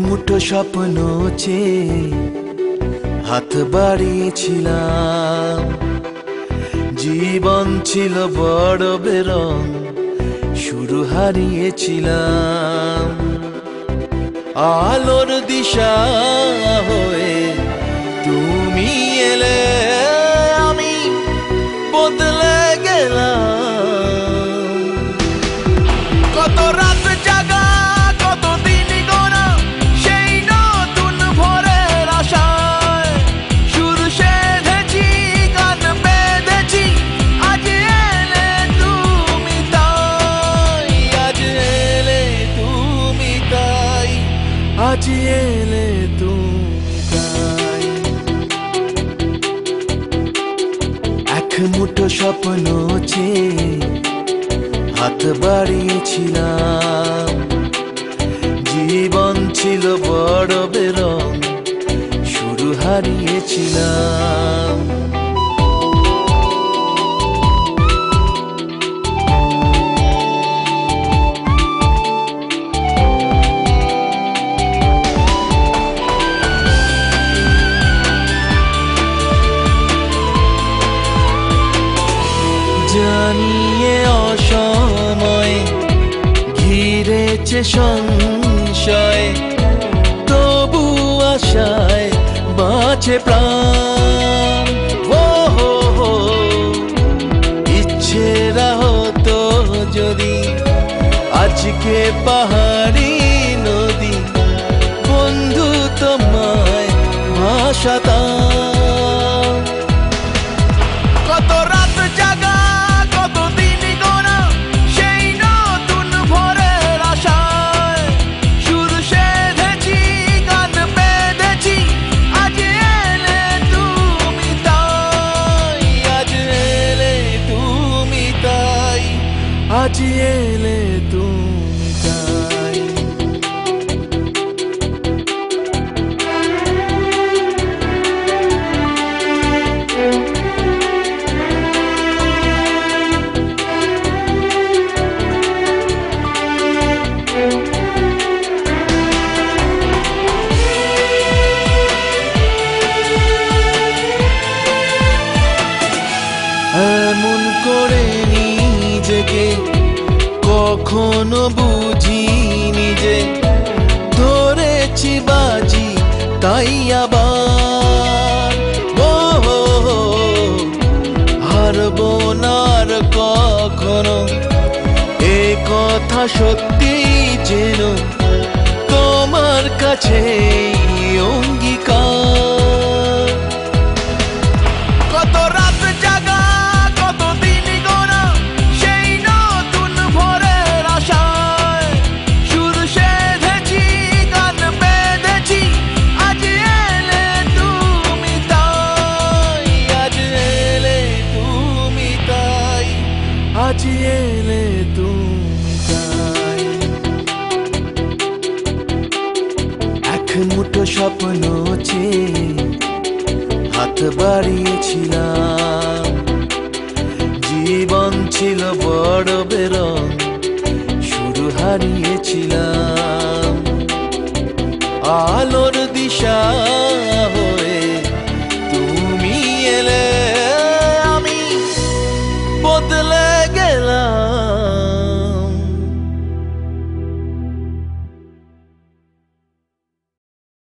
মুঠো স্বপ্ন চেয়ে হাত বাড়িয়েছিলাম। জীবন ছিল বড় বেরং, শুরু হারিয়েছিলাম। আলোর দিশা হয়ে তুমি এলে, আমি বদলে গেলাম। কত রাত জাগা, কত দিন গোনা, সেই নতুন ভোরের আশায় সুর সেধেছি, গান বেঁধেছি। আজ এলে তুমি তাই, আজ এলে তুমি তাই, আজ এলে তুমি তাই। এক মুঠো স্বপ্ন চেয়ে হাত বাড়িয়েছিলাম। জীবন ছিল বড় বেরং, শুরু হারিয়েছিলাম। জানিয়ে অসময় ঘিরেছে সংশয়, তবু আশায় বাঁচে প্রাণ। ও হো হো, ইচ্ছেরা হতো যদি আজকে পাহাড়ি নদী, বন্ধু তোমায় ভাসাতাম। কত রাত জাগা, কত দিন গোনা, সেই নতুন ভোরের আশায় সুর সেধেছি, গান বেঁধেছি। আজ এলে তুমি তাই, আজ এলে তুমি তাই, আজ এলে তুমি তাই। এমন করে নিজেকে কখনো বুঝিনি যে ধরেছি বাজি তাই আবার। ও হো হো, হারবো না আর কখনো, এ কথা সত্যি যেন তোমার কাছে অঙ্গীকার। কত রাত জাগা, কত দিন গোনা, সেই নতুন ভোরের আশায় সুর সেধেছি, গান বেঁধেছি। আজ এলে তুমি তাই, আজ এলে তুমি তাই, আজ এলে তুমি তাই। এক মুঠো স্বপ্ন চেয়ে হাত বাড়িয়েছিলাম। জীবন ছিল বড় বেরং, শুরু হারিয়েছিলাম। আলোর দিশা